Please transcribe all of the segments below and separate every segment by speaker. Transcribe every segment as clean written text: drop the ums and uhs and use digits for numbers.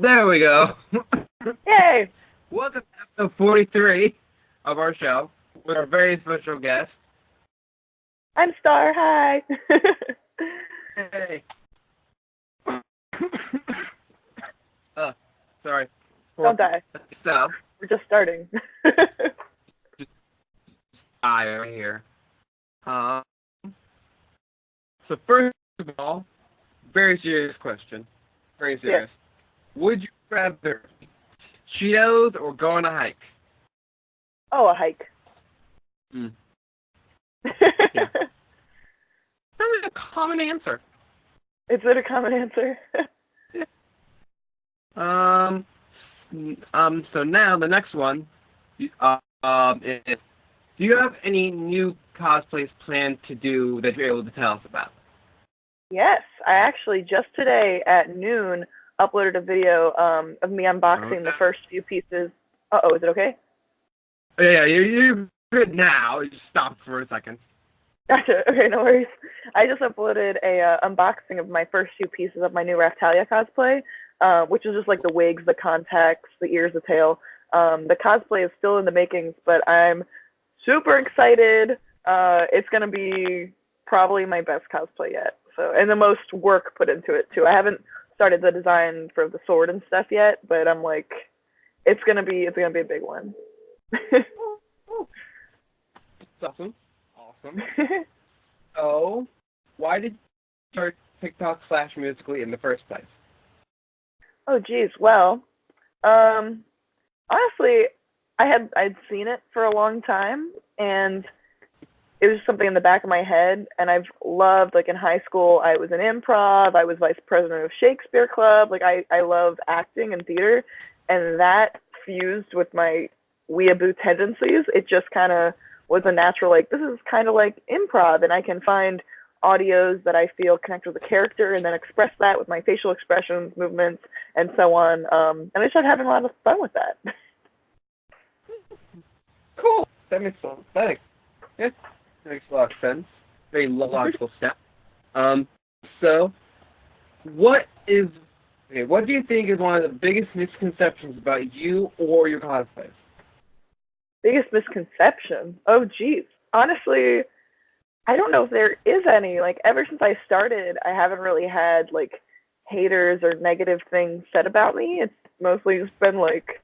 Speaker 1: There we go.
Speaker 2: Yay!
Speaker 1: Welcome to episode 43 of our show with our very special guest.
Speaker 2: I'm Star. Hi.
Speaker 1: Hey. Sorry.
Speaker 2: Don't die.
Speaker 1: So,
Speaker 2: We're just starting.
Speaker 1: I right here. So first of all, very serious question. Very serious. Yeah. Would you rather Cheetos or go on a hike?
Speaker 2: Oh, a hike.
Speaker 1: Yeah. That's a common answer.
Speaker 2: Is it a common answer?
Speaker 1: So now the next one is, do you have any new cosplays planned to do that you're able to tell us about?
Speaker 2: Yes, I actually just today at noon uploaded a video of me unboxing the first few pieces. Uh-oh, is it okay?
Speaker 1: Yeah, you're good now. You just stopped for a second.
Speaker 2: Gotcha. Okay, no worries. I just uploaded a unboxing of my first few pieces of my new Raftalia cosplay, which is just like the wigs, the contacts, the ears, the tail. The cosplay is still in the makings, but I'm super excited. It's going to be probably my best cosplay yet. So, and the most work put into it too. I haven't started the design for the sword and stuff yet, but I'm like, it's gonna be a big one.
Speaker 1: That's awesome. So, why did you start TikTok/Musically in the first place?
Speaker 2: Oh geez, well, honestly, I'd seen it for a long time, and it was something in the back of my head, and I've loved, like in high school, I was in improv, I was vice president of Shakespeare Club, like I love acting and theater, and that fused with my weeaboo tendencies. It just kind of was a natural, like, this is kind of like improv, and I can find audios that I feel connect with the character and then express that with my facial expressions, movements, and so on, and I started having a lot of fun with that.
Speaker 1: Cool. That makes sense. Yeah. Makes a lot of sense. Very logical step. So, what do you think is one of the biggest misconceptions about you or your cosplays?
Speaker 2: Biggest misconception? Oh, geez. Honestly, I don't know if there is any. Like, ever since I started, I haven't really had, like, haters or negative things said about me. It's mostly just been, like,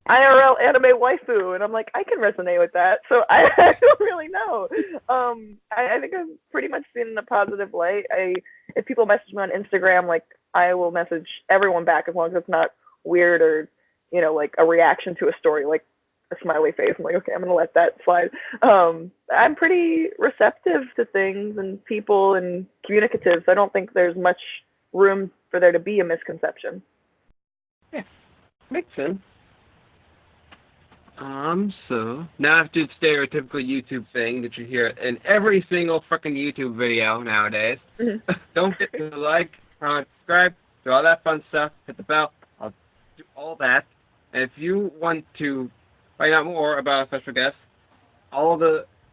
Speaker 2: IRL anime waifu, and I'm like, I can resonate with that. So I don't really know. I think I've pretty much seen in a positive light. If people message me on Instagram, like, I will message everyone back as long as it's not weird or, like a reaction to a story, like a smiley face. I'm like, okay, I'm gonna let that slide. I'm pretty receptive to things and people and communicative, so I don't think there's much room for there to be a misconception.
Speaker 1: Yeah, makes sense. So now I have to do the stereotypical YouTube thing that you hear in every single freaking YouTube video nowadays.
Speaker 2: Mm-hmm.
Speaker 1: Don't forget to like, comment, subscribe, do all that fun stuff, hit the bell. I'll do all that. And if you want to find out more about a special guest,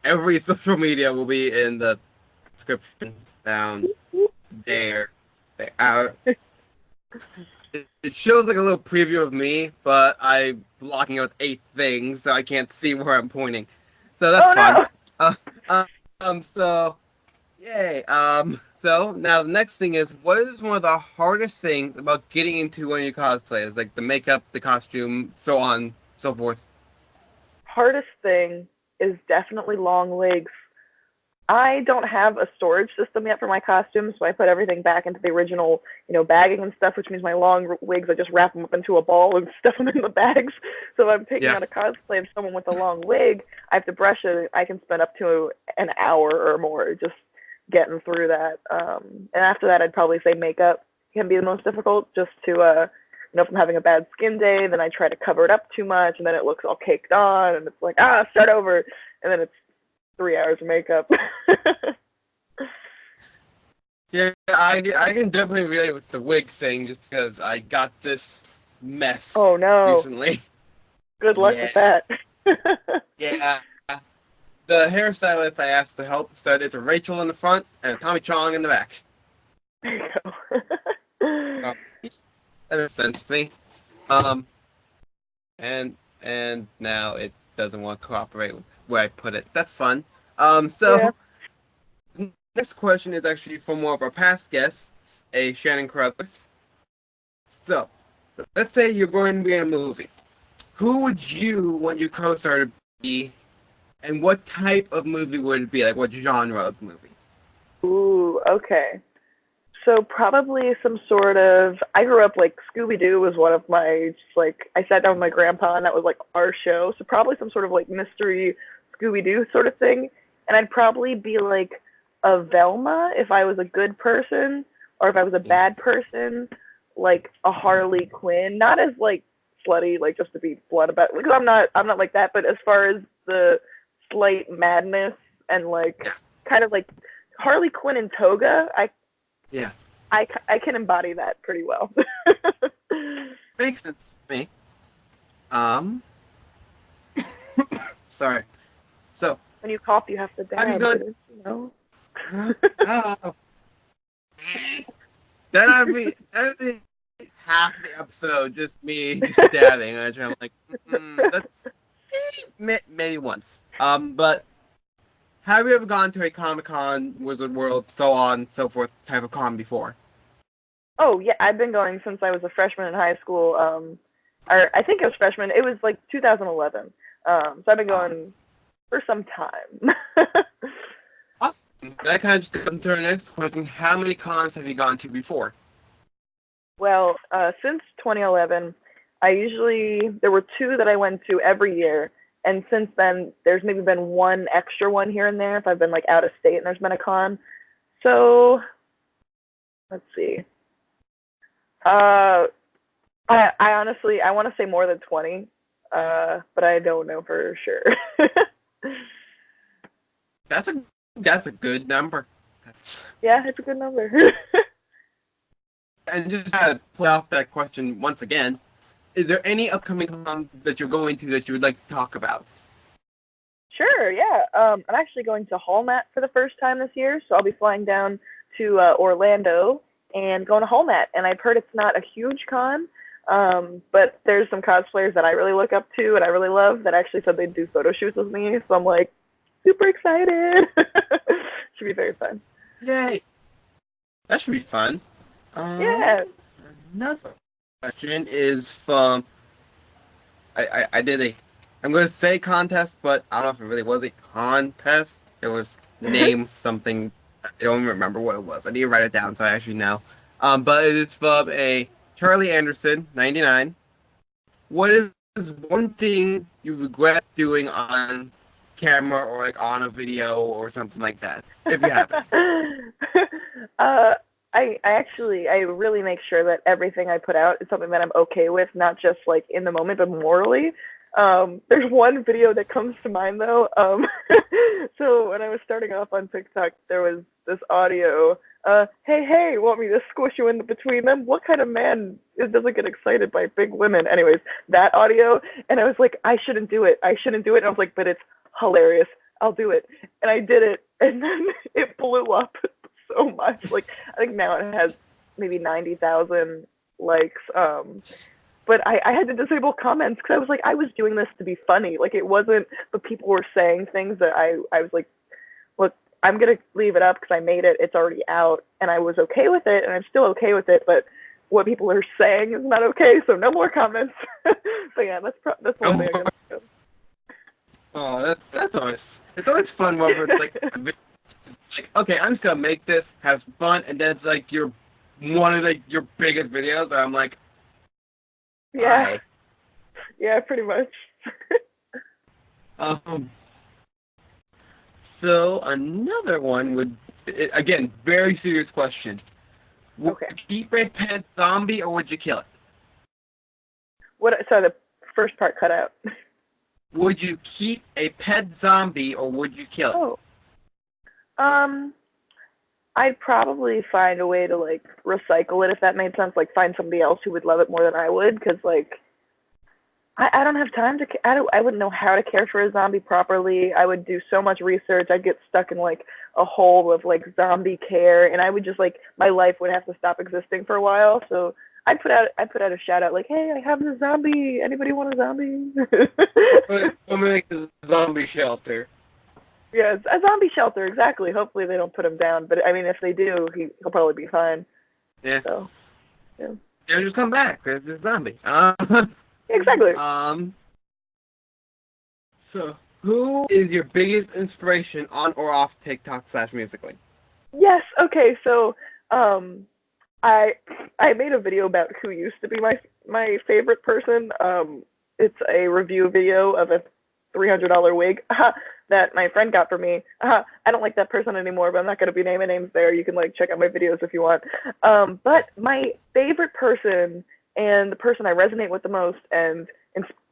Speaker 1: every social media will be in the description down there. It shows like a little preview of me, but I'm blocking out 8 things, so I can't see where I'm pointing. So that's fun.
Speaker 2: No.
Speaker 1: So, yay. So now the next thing is, what is one of the hardest things about getting into one of your cosplays? Like the makeup, the costume, so on, so forth.
Speaker 2: Hardest thing is definitely long legs. I don't have a storage system yet for my costumes, so I put everything back into the original, bagging and stuff, which means my long wigs, I just wrap them up into a ball and stuff them in the bags. So if I'm picking out a cosplay of someone with a long wig, I have to brush it. I can spend up to an hour or more just getting through that. And after that, I'd probably say makeup can be the most difficult, just to, if I'm having a bad skin day, then I try to cover it up too much, and then it looks all caked on, and it's like, start over, and then it's 3 hours of makeup.
Speaker 1: Yeah, I can definitely relate with the wig thing just because I got this mess recently.
Speaker 2: Good luck with that.
Speaker 1: Yeah. The hairstylist I asked to help said it's a Rachel in the front and a Tommy Chong in the back.
Speaker 2: There you go.
Speaker 1: That makes sense to me. Um, and now it doesn't want to cooperate with where I put it. That's fun.
Speaker 2: Yeah.
Speaker 1: So next question is actually from one of our past guests, a Shannon Carruthers. So, let's say you're going to be in a movie. Who would you want your co-star to be, and what type of movie would it be? Like, what genre of movie?
Speaker 2: Ooh, okay. So probably some sort of. I grew up like Scooby-Doo was one of my just like I sat down with my grandpa and that was like our show. So probably some sort of like mystery Scooby-Doo sort of thing. And I'd probably be like a Velma if I was a good person, or if I was a bad person, like a Harley Quinn. Not as like slutty, like just to be blunt about it, because I'm not like that. But as far as the slight madness and like kind of like Harley Quinn and toga,
Speaker 1: Yeah.
Speaker 2: I can embody that pretty well.
Speaker 1: Makes sense to me. Sorry. So,
Speaker 2: When you cough, you have to
Speaker 1: have you
Speaker 2: dab,
Speaker 1: gone?
Speaker 2: you know?
Speaker 1: Oh, that'd be half the episode just me just dabbing. I'm like, that's maybe once. But have you ever gone to a Comic-Con, Wizard World, so on, so forth type of con before?
Speaker 2: Oh yeah, I've been going since I was a freshman in high school. Or I think it was freshman. It was like 2011. So I've been going for some time.
Speaker 1: Awesome. That kind of just goes into our next question. How many cons have you gone to before?
Speaker 2: Well, since 2011, there were two that I went to every year, and since then there's maybe been one extra one here and there if I've been like out of state and there's been a con. So let's see. I honestly I want to say more than 20, but I don't know for sure.
Speaker 1: That's a good number.
Speaker 2: Yeah, it's a good number.
Speaker 1: And just to play off that question once again, is there any upcoming cons that you're going to that you would like to talk about?
Speaker 2: Sure, yeah. I'm actually going to Hallmat for the first time this year, so I'll be flying down to Orlando and going to Hallmat. And I've heard it's not a huge con, but there's some cosplayers that I really look up to and I really love that actually said they'd do photo shoots with me. So I'm like super excited. Should be very fun.
Speaker 1: Yay! That should be fun.
Speaker 2: Yeah.
Speaker 1: Another question is from I did I'm going to say contest, but I don't know if it really was a contest. It was named something. I don't even remember what it was. I need to write it down so I actually know. But it is from a Charlie Anderson, 99. What is one thing you regret doing on camera or like on a video or something like that, if you have it?
Speaker 2: I really make sure that everything I put out is something that I'm okay with, not just like in the moment, but morally. There's one video that comes to mind though. So when I was starting off on TikTok, there was this audio. Hey, want me to squish you in between them? What kind of man doesn't get excited by big women? Anyways, that audio, and I was like, I shouldn't do it. And I was like, but it's hilarious. I'll do it. And I did it, and then it blew up so much. Like, I think now it has maybe 90,000 likes. But I had to disable comments because I was like, I was doing this to be funny. Like, it wasn't, but people were saying things that I was like, look, I'm going to leave it up because I made it. It's already out. And I was okay with it, and I'm still okay with it. But what people are saying is not okay, so no more comments. But yeah, that's one thing I got to do.
Speaker 1: Oh, that's always, it's always fun whenever it's like, okay, I'm just going to make this, have some fun, and then it's like one of like your biggest videos, and I'm like,
Speaker 2: yeah.
Speaker 1: hi.
Speaker 2: Yeah, pretty much.
Speaker 1: So another one would, again, very serious question. Would you keep a pet zombie or would you kill it?
Speaker 2: Sorry, the first part cut out.
Speaker 1: Would you keep a pet zombie or would you kill it?
Speaker 2: I'd probably find a way to like recycle it if that made sense. Like find somebody else who would love it more than I would, because like I don't have time to. I wouldn't know how to care for a zombie properly. I would do so much research. I'd get stuck in like a hole of like zombie care, and I would just like my life would have to stop existing for a while. So I put out a shout out like, hey, I have a zombie. Anybody want a zombie?
Speaker 1: We'll make a zombie shelter.
Speaker 2: Yeah, a zombie shelter, exactly. Hopefully they don't put him down, but I mean, if they do, he'll probably be fine.
Speaker 1: Yeah.
Speaker 2: So, yeah.
Speaker 1: He'll just come back because it's a zombie.
Speaker 2: Exactly.
Speaker 1: So, who is your biggest inspiration on or off TikTok / Musically?
Speaker 2: Yes. Okay. So, I made a video about who used to be my favorite person. It's a review video of a $300 wig that my friend got for me. I don't like that person anymore, but I'm not going to be naming names there. You can check out my videos if you want. But my favorite person and the person I resonate with the most and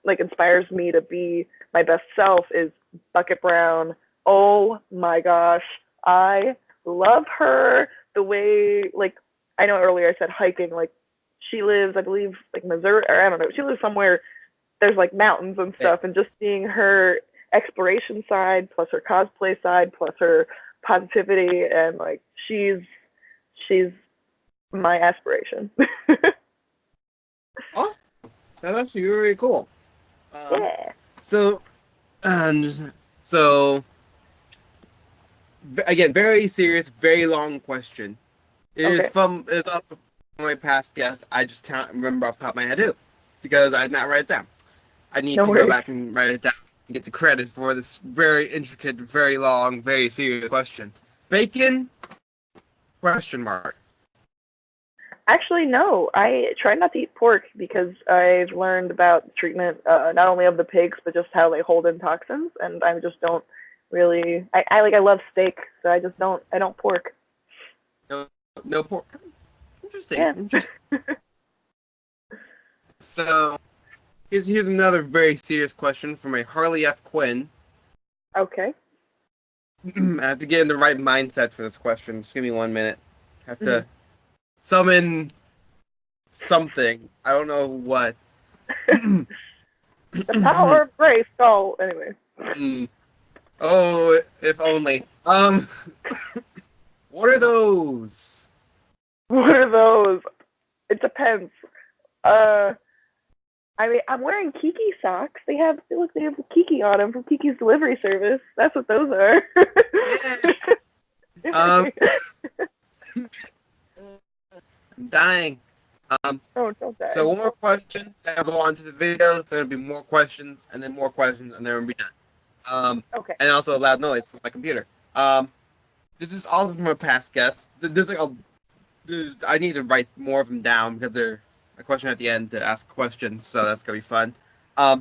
Speaker 2: inspires me to be my best self is Bucket Brown. Oh my gosh, I love her. The way I know earlier I said hiking. She lives, I believe, Missouri, or I don't know. She lives somewhere. There's mountains and stuff, and just seeing her exploration side, plus her cosplay side, plus her positivity, and she's my aspiration.
Speaker 1: Oh, that's actually really cool.
Speaker 2: Yeah.
Speaker 1: So, again, very serious, very long question. It's also from my past guest. I just can't remember off the top of my head who, because I did not write it down. I need to go back and write it down and get the credit for this very intricate, very long, very serious question. Bacon? Question mark.
Speaker 2: Actually, no. I try not to eat pork because I've learned about the treatment not only of the pigs, but just how they hold in toxins, and I just don't really. I love steak, so I don't pork.
Speaker 1: No pork. Interesting.
Speaker 2: Yeah.
Speaker 1: Interesting. So, here's another very serious question from a Harley F. Quinn.
Speaker 2: Okay.
Speaker 1: I have to get in the right mindset for this question. Just give me 1 minute. I have to summon something. I don't know what.
Speaker 2: The power of grace. Oh, anyway.
Speaker 1: Oh, if only. What are those?
Speaker 2: What are those? It depends. I mean, I'm wearing Kiki socks. They have Kiki on them from Kiki's delivery service. That's what those are.
Speaker 1: I'm dying.
Speaker 2: Oh, don't die.
Speaker 1: So one more question, then I'll go on to the videos, there'll be more questions, and then more questions, and then we'll be done.
Speaker 2: Okay.
Speaker 1: And also loud noise from my computer. This is all from my past guests. I need to write more of them down because there's a question at the end to ask questions, so that's gonna be fun.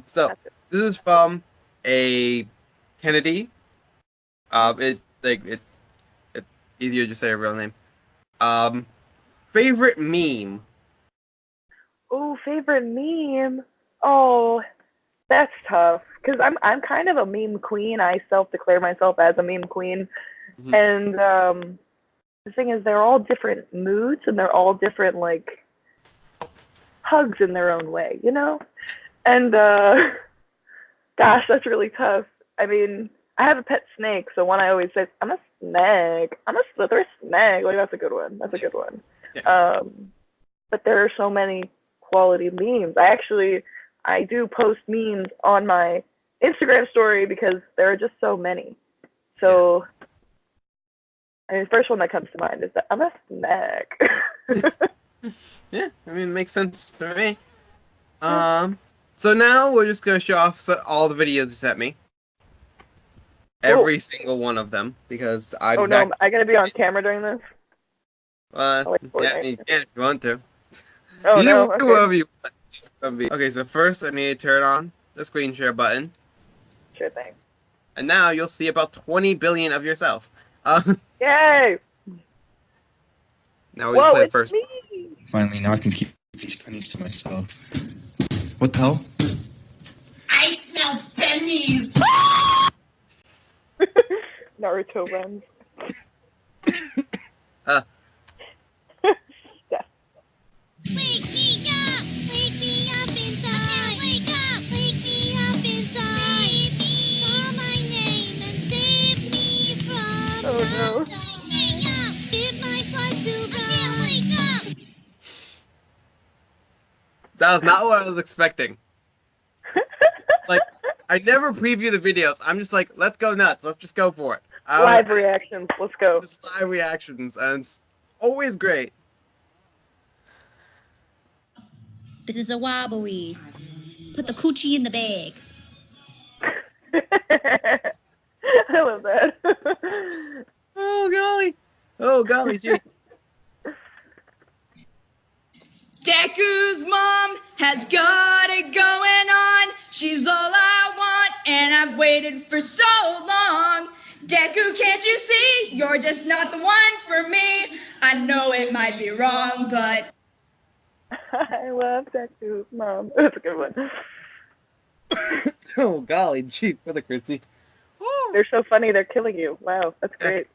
Speaker 1: So this is from a Kennedy. It's easier to say a real name. Favorite meme.
Speaker 2: Oh, favorite meme. Oh, that's tough because I'm kind of a meme queen. I self-declare myself as a meme queen, and the thing is, they're all different moods and they're all different hugs in their own way, you know? And gosh, that's really tough. I mean, I have a pet snake, so one I always say, I'm a snake. I'm a slither snake. That's a good one. That's a good one. Yeah. But there are so many quality memes. I do post memes on my Instagram story because there are just so many. So, I mean, the first one that comes to mind is that I'm a snack.
Speaker 1: Yeah, I mean, it makes sense to me. So now we're just going to show off all the videos you sent me. Every single one of them, because I'm
Speaker 2: Oh, no, am I going to be on camera during this?
Speaker 1: Yeah, you can if you want to.
Speaker 2: Oh, no, okay.
Speaker 1: Whoever you want. Okay, so first I need to turn on the screen share button.
Speaker 2: Sure thing.
Speaker 1: And now you'll see about 20 billion of yourself.
Speaker 2: Yay!
Speaker 1: Now we just play the first.
Speaker 2: Me.
Speaker 3: Finally, now I can keep these pennies to myself. What the hell?
Speaker 4: I smell pennies!
Speaker 2: Naruto runs. Yeah.
Speaker 4: Wake me up! Wake me up inside! Wake up! Wake me up inside! Call my name and save me from
Speaker 2: Oh, no.
Speaker 4: Wake up! Bid my blood to run! I can't wake up!
Speaker 1: That was not what I was expecting. Like, I never preview the videos. I'm just like, let's go nuts. Let's just go for it.
Speaker 2: Live reactions. Let's go.
Speaker 1: Just live reactions, and it's always great.
Speaker 4: This is a wobbly. Put the coochie in the bag.
Speaker 2: I love that.
Speaker 1: Oh golly, gee.
Speaker 5: Deku's mom has got it going on. She's all I want, and I've waited for so long. Deku, can't you see? You're just not the one for me. I know it might be wrong, but...
Speaker 2: I love Deku's mom. That's a good one.
Speaker 1: Oh golly, gee, for the Chrissy.
Speaker 2: They're so funny, they're killing you. Wow, that's great.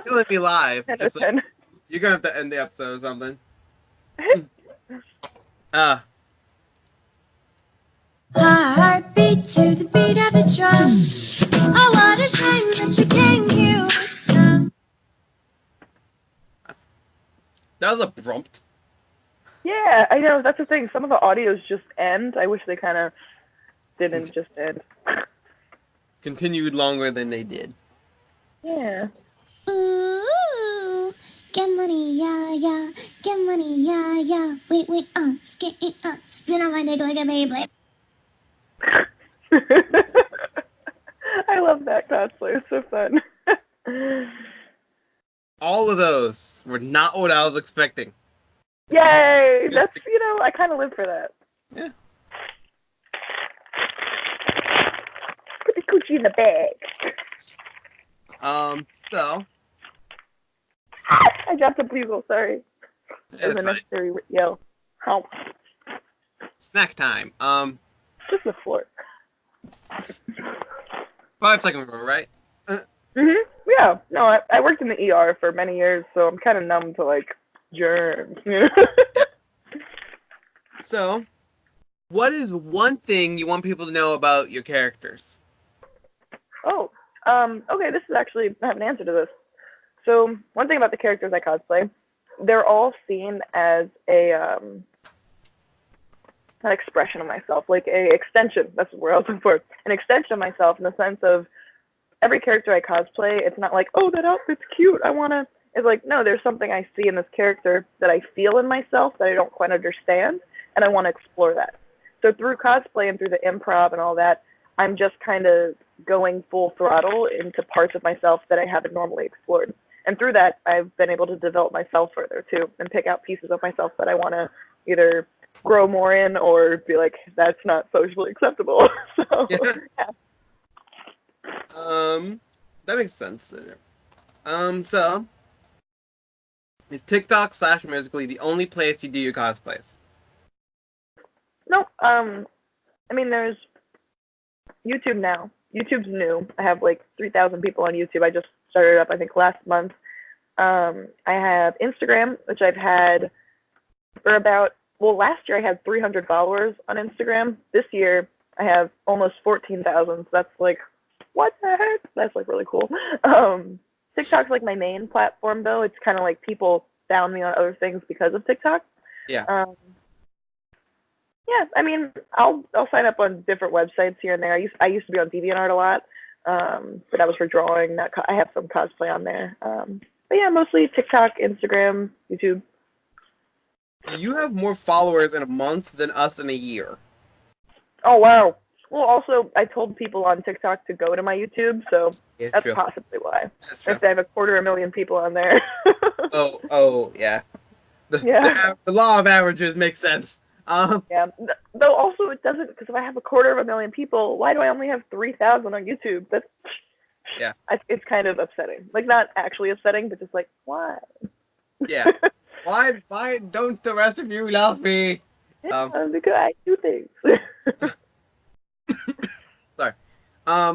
Speaker 1: Killing me live.
Speaker 2: 10
Speaker 1: Just
Speaker 2: out of
Speaker 1: like,
Speaker 2: 10.
Speaker 1: you're gonna have to end the episode or something.
Speaker 4: Heartbeat to the beat of a drum. Oh, what a shame that you can't hear what's up.
Speaker 1: That was abrupt.
Speaker 2: Yeah, I know, that's the thing. Some of the audios just end. I wish they kind of didn't just end.
Speaker 1: Continued longer than they did.
Speaker 2: Yeah.
Speaker 4: Ooh, get money, yeah, yeah. Get money, yeah, yeah. Wait, spin on my dick like a Beyblade.
Speaker 2: I love that cosplay. It's so fun.
Speaker 1: All of those were not what I was expecting.
Speaker 2: Yay!
Speaker 1: Just
Speaker 2: That's, I kind of live for that.
Speaker 1: Yeah.
Speaker 2: Put the coochie in the bag.
Speaker 1: So.
Speaker 2: I dropped a bugle, sorry. It was
Speaker 1: That's
Speaker 2: a
Speaker 1: fine.
Speaker 2: necessary yell. How?
Speaker 1: Snack time.
Speaker 2: Just the floor.
Speaker 1: 5 seconds ago, right?
Speaker 2: Yeah. No, I worked in the ER for many years, so I'm kind of numb to, like, germs.
Speaker 1: So, what is one thing you want people to know about your characters?
Speaker 2: Oh, okay, this is actually, I have an answer to this. So, one thing about the characters I cosplay, they're all seen as an expression of myself, like a extension, that's the word I was looking for, an extension of myself in the sense of every character I cosplay, it's not like, oh, that outfit's cute, it's like, no, there's something I see in this character that I feel in myself that I don't quite understand, and I want to explore that. So through cosplay and through the improv and all that, I'm just kind of going full throttle into parts of myself that I haven't normally explored. And through that, I've been able to develop myself further, too, and pick out pieces of myself that I want to either grow more in or be like, that's not socially acceptable. So, yeah.
Speaker 1: That makes sense. So, is TikTok / Musically the only place you do your cosplays?
Speaker 2: No, I mean, there's YouTube now. YouTube's new. I have like 3,000 people on YouTube. I just started up, I think, last month. I have Instagram, which I've had for last year I had 300 followers on Instagram. This year I have almost 14,000. So that's like, what the heck? That's like really cool. TikTok's like my main platform though. It's kind of like people found me on other things because of TikTok.
Speaker 1: Yeah.
Speaker 2: Yeah, I mean, I'll sign up on different websites here and there. I used to be on DeviantArt a lot, but that was for drawing. I have some cosplay on there. But yeah, mostly TikTok, Instagram, YouTube.
Speaker 1: You have more followers in a month than us in a year.
Speaker 2: Oh, wow. Well, also, I told people on TikTok to go to my YouTube, so
Speaker 1: Yeah,
Speaker 2: that's
Speaker 1: true.
Speaker 2: possibly why.
Speaker 1: That's true.
Speaker 2: If I have 250,000 people on there.
Speaker 1: Oh, yeah. The law of averages makes sense.
Speaker 2: Yeah. Though also it doesn't, because if I have 250,000 people, why do I only have 3,000 on YouTube? That's it's kind of upsetting. Like, not actually upsetting, but just like, why?
Speaker 1: Yeah. Why don't the rest of you love me?
Speaker 2: Because I do things.
Speaker 1: Sorry.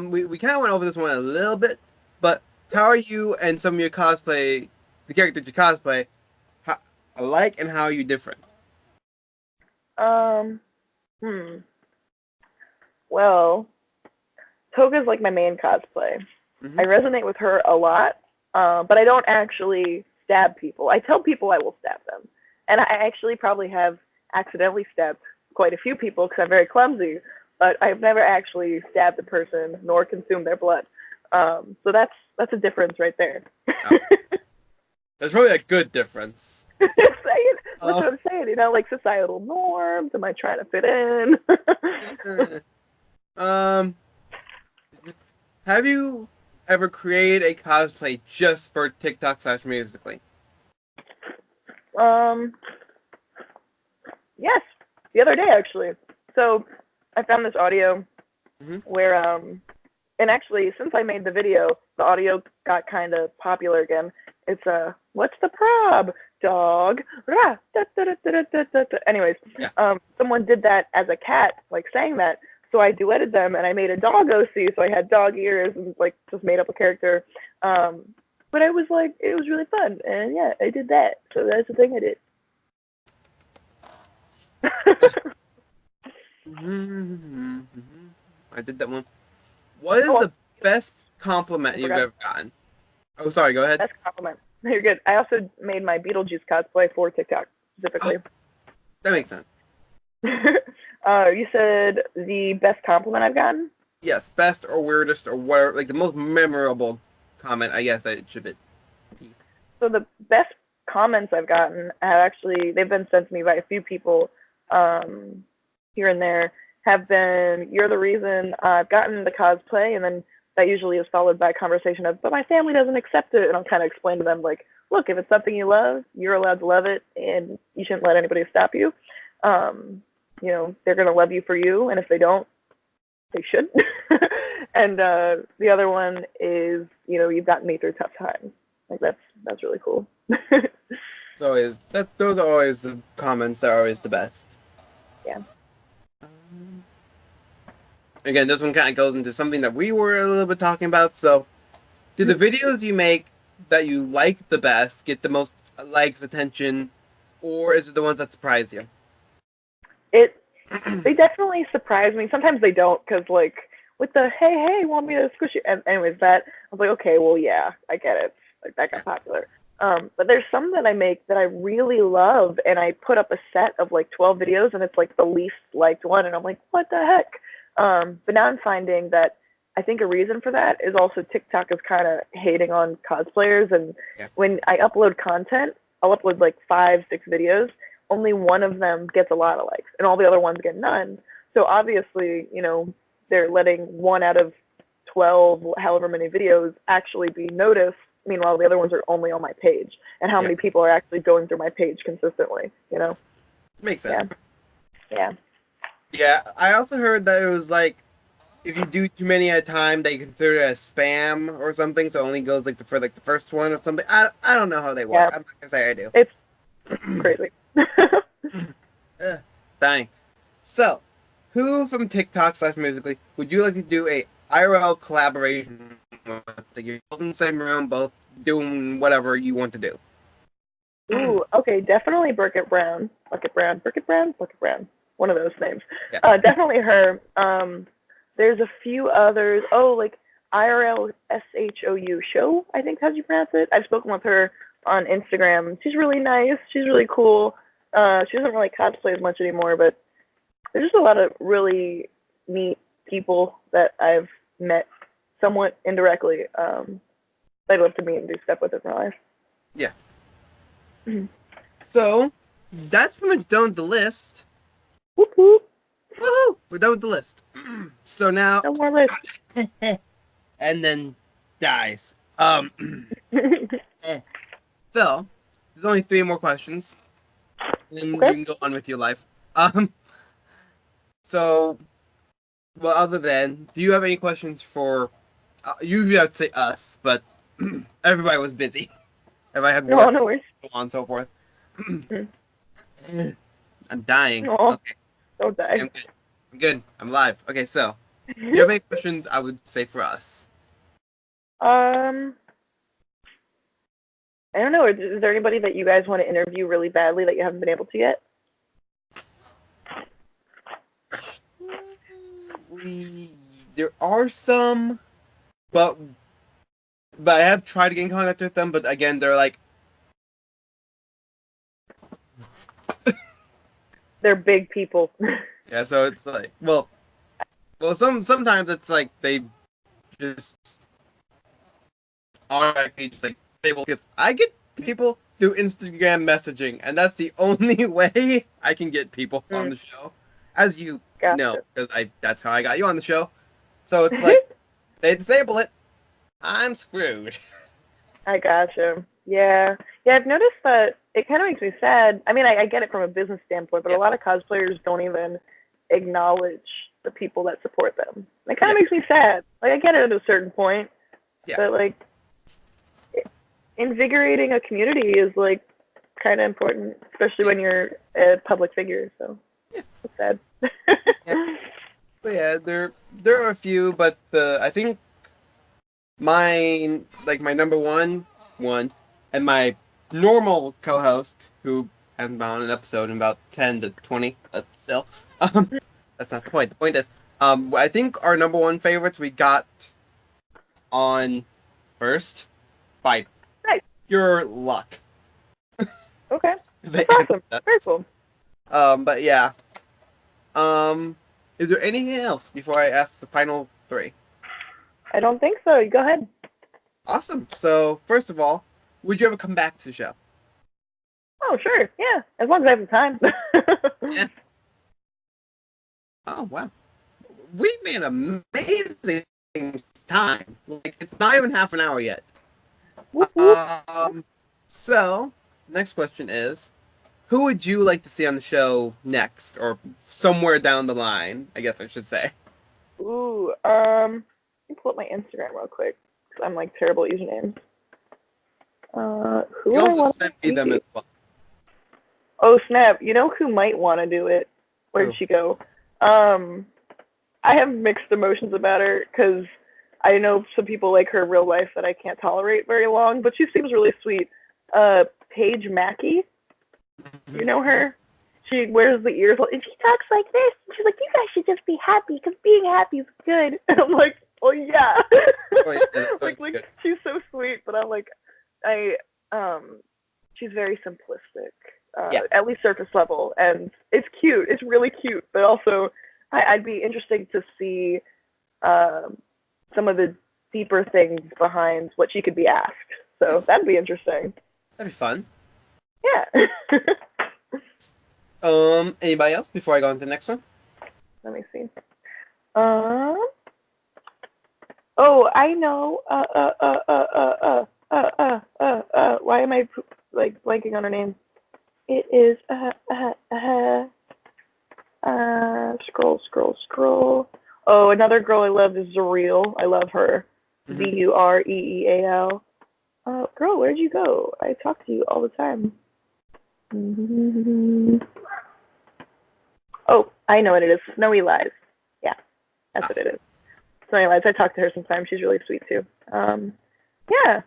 Speaker 1: We kind of went over this one a little bit, but how are you and some of your cosplay, the characters you cosplay, alike and how are you different?
Speaker 2: Well, Toga's like my main cosplay. I resonate with her a lot, but I don't actually stab people. I tell people I will stab them. And I actually probably have accidentally stabbed quite a few people because I'm very clumsy, but I've never actually stabbed a person nor consumed their blood. So that's a difference right there.
Speaker 1: There's probably a good difference.
Speaker 2: That's what I'm saying. You know, like societal norms. Am I trying to fit in?
Speaker 1: Have you ever created a cosplay just for TikTok/Musically?
Speaker 2: Yes, the other day actually. So I found this audio where and actually since I made the video, the audio got kind of popular again. It's what's the prob? Dog. Rah, da, da, da, da, da, da, da. Anyways, someone did that as a cat, like saying that. So I duetted them and I made a dog OC, so I had dog ears and like just made up a character. But I was like, it was really fun, and yeah, I did that. So that's the thing I did.
Speaker 1: I did that one. What is the best compliment you've ever gotten? Oh, sorry, go ahead.
Speaker 2: Best compliment. You're good. I also made my Beetlejuice cosplay for TikTok, specifically.
Speaker 1: That makes sense.
Speaker 2: You said the best compliment I've gotten?
Speaker 1: Yes, best or weirdest or whatever, like the most memorable comment, I guess it should be.
Speaker 2: So the best comments I've gotten have they've been sent to me by a few people here and there, have been, you're the reason I've gotten the cosplay, and then that usually is followed by a conversation of, but my family doesn't accept it, and I'll kind of explain to them, like, look, if it's something you love, you're allowed to love it, and you shouldn't let anybody stop you. You know, they're going to love you for you, and if they don't, they should. And the other one is, you know, you've gotten me through tough times. Like, that's really cool.
Speaker 1: Those are always the comments that are always the best.
Speaker 2: Yeah.
Speaker 1: Again, this one kind of goes into something that we were a little bit talking about. So, do the videos you make that you like the best get the most likes, attention, or is it the ones that surprise you?
Speaker 2: They definitely surprise me. Sometimes they don't, because like with the hey, want me to squish you? And anyways, that I was like, okay, well, yeah, I get it. Like that got popular. But there's some that I make that I really love, and I put up a set of like 12 videos, and it's like the least liked one, and I'm like, what the heck? But now I'm finding that I think a reason for that is also TikTok is kind of hating on cosplayers, and when I upload content, I'll upload like 5-6 videos. Only one of them gets a lot of likes, and all the other ones get none. So obviously, you know, they're letting 1 out of 12, however many videos, actually be noticed. Meanwhile, the other ones are only on my page. And how many people are actually going through my page consistently, you know?
Speaker 1: Makes sense.
Speaker 2: Yeah.
Speaker 1: Yeah, I also heard that it was like, if you do too many at a time, they consider it as spam or something, so it only goes like for like the first one or something. I don't know how they work.
Speaker 2: Yeah.
Speaker 1: I'm not gonna say I do.
Speaker 2: It's crazy.
Speaker 1: Dang. So, who from TikTok/Musically would you like to do a IRL collaboration with? Like you're both in the same room, both doing whatever you want to do.
Speaker 2: Ooh, okay, definitely Bucket Brown. One of those names.
Speaker 1: Yeah.
Speaker 2: Definitely her. There's a few others. Oh, like IRL SHOU show, I think how you pronounce it. I've spoken with her on Instagram. She's really nice. She's really cool. She doesn't really cosplay as much anymore, but there's just a lot of really neat people that I've met somewhat indirectly. I'd love to meet and do stuff with in real life.
Speaker 1: Yeah. So, that's pretty much done with the list.
Speaker 2: Whoop whoop.
Speaker 1: Woohoo! We're done with the list. So now...
Speaker 2: No more list.
Speaker 1: and then dies. So, there's only 3 more questions. Then you can go on with your life. So, well, other than, do you have any questions for, usually I'd say us, but everybody was busy. Everybody had work,
Speaker 2: no worries.
Speaker 1: so on and so forth. I'm dying.
Speaker 2: Aw,
Speaker 1: okay.
Speaker 2: don't die.
Speaker 1: I'm good. I'm alive. Okay, so, do you have any questions I would say for us?
Speaker 2: I don't know. Is there anybody that you guys want to interview really badly that you haven't been able to yet?
Speaker 1: There are some, but I have tried to get in contact with them, but again, they're like,
Speaker 2: They're big people.
Speaker 1: Yeah, so it's like, well, sometimes it's like they just automatically just like stable because I get people through Instagram messaging, and that's the only way I can get people on the show, as you know,
Speaker 2: Gotcha.
Speaker 1: because that's how I got you on the show. So it's like they disable it, I'm screwed.
Speaker 2: I gotcha. Yeah. Yeah, I've noticed that it kind of makes me sad. I mean, I get it from a business standpoint, but
Speaker 1: Yeah.
Speaker 2: a lot of cosplayers don't even acknowledge the people that support them. It kind of
Speaker 1: Yeah.
Speaker 2: makes me sad. Like, I get it at a certain point,
Speaker 1: Yeah.
Speaker 2: but, like, invigorating a community is, like, kind of important, especially when you're a public figure, so
Speaker 1: Yeah.
Speaker 2: it's sad.
Speaker 1: Yeah. But yeah, there are a few, but I think my number one, and my normal co-host, who hasn't been on an episode in about 10 to 20, but still, that's not the point. The point is, I think our number one favorites we got on first by
Speaker 2: Nice.
Speaker 1: pure luck.
Speaker 2: Okay.
Speaker 1: They
Speaker 2: That's awesome.
Speaker 1: ended up-
Speaker 2: Very cool.
Speaker 1: But yeah. Is there anything else before I ask the final three?
Speaker 2: I don't think so. You go ahead.
Speaker 1: Awesome. So, first of all, would you ever come back to the show?
Speaker 2: Oh, sure. Yeah. As long as I have the time.
Speaker 1: Yeah. Oh, wow. We made an amazing time. Like, it's not even half an hour yet.
Speaker 2: Whoop, whoop.
Speaker 1: So, next question is, who would you like to see on the show next, or somewhere down the line, I guess I should say?
Speaker 2: Ooh, let me pull up my Instagram real quick, because I'm, like, terrible at usernames. Who
Speaker 1: You
Speaker 2: I
Speaker 1: also
Speaker 2: want
Speaker 1: sent
Speaker 2: to
Speaker 1: me them
Speaker 2: see?
Speaker 1: as well.
Speaker 2: Oh, snap. You know who might want to do it? Where'd
Speaker 1: Who?
Speaker 2: she go? I have mixed emotions about her, because I know some people like her in real life that I can't tolerate very long, but she seems really sweet. Paige Mackey. You know her? She wears the ears, and she talks like this. She's like, "You guys should just be happy, because being happy is good." And I'm like, "Oh yeah."
Speaker 1: Oh, yeah, that's
Speaker 2: like
Speaker 1: good.
Speaker 2: she's so sweet, but I'm like, she's very simplistic,
Speaker 1: Yeah.
Speaker 2: at least surface level, and it's cute. It's really cute, but also I'd be interested to see some of the deeper things behind what she could be asked. So that'd be interesting.
Speaker 1: That'd be fun.
Speaker 2: Yeah.
Speaker 1: Anybody else before I go on to the next one?
Speaker 2: Let me see. Oh, I know. Why am I like blanking on her name? It is scroll. Oh, another girl I love is Zuriel. I love her. Zureal. Girl, where'd you go? I talk to you all the time. Oh, I know what it is. Snowy Lies. Yeah, that's what it is. Snowy Lies. I talk to her sometimes. She's really sweet too. Yeah,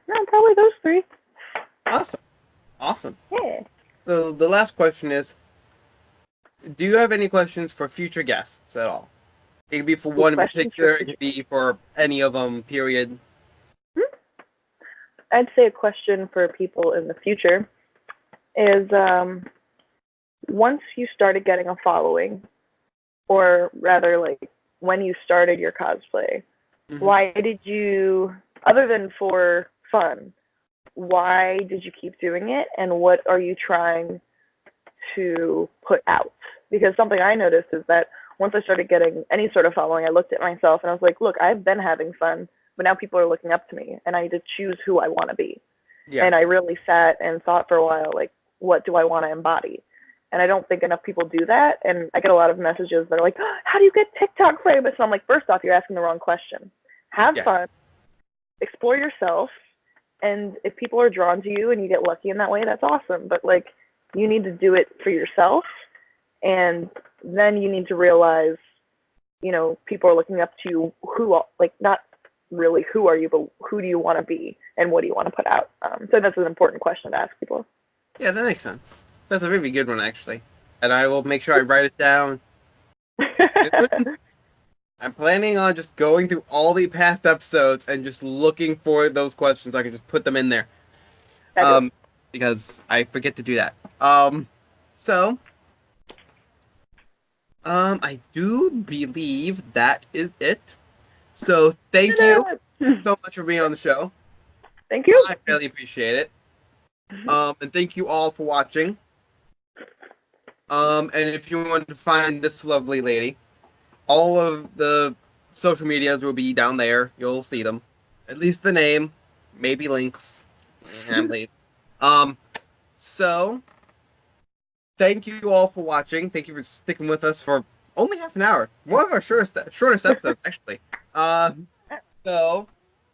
Speaker 2: no, probably those three.
Speaker 1: Awesome.
Speaker 2: Yeah.
Speaker 1: So the last question is, do you have any questions for future guests at all? It could be for one in
Speaker 2: questions
Speaker 1: particular.
Speaker 2: for
Speaker 1: It could be for any of them, period.
Speaker 2: I'd say a question for people in the future is once you started getting a following, or rather like when you started your cosplay, why did you, other than for fun, why did you keep doing it, and what are you trying to put out? Because something I noticed is that once I started getting any sort of following, I looked at myself and I was like, look, I've been having fun, but now people are looking up to me, and I need to choose who I want to be.
Speaker 1: Yeah.
Speaker 2: And I really sat and thought for a while, like, what do I want to embody? And I don't think enough people do that. And I get a lot of messages that are like, oh, how do you get TikTok famous? And I'm like, first off, you're asking the wrong question. Have fun, explore yourself, and if people are drawn to you and you get lucky in that way, that's awesome. But like, you need to do it for yourself, and then you need to realize, you know, people are looking up to you. Who, like, not really who are you, but who do you want to be, and what do you want to put out? So that's an important question to ask people.
Speaker 1: Yeah, that makes sense. That's a really good one, actually. And I will make sure I write it down. I'm planning on just going through all the past episodes and just looking for those questions so I can just put them in there. Because I forget to do that. So, I do believe that is it. So thank you so much for being on the show.
Speaker 2: Thank you.
Speaker 1: I really appreciate it. And thank you all for watching. And if you want to find this lovely lady, all of the social medias will be down there. You'll see them. At least the name, maybe links. I'm late. So thank you all for watching. Thank you for sticking with us for only half an hour. One of our shortest episodes, actually. So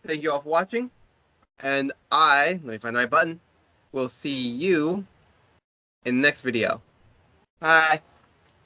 Speaker 1: thank you all for watching. And let me find the right button. We'll see you in the next video. Bye.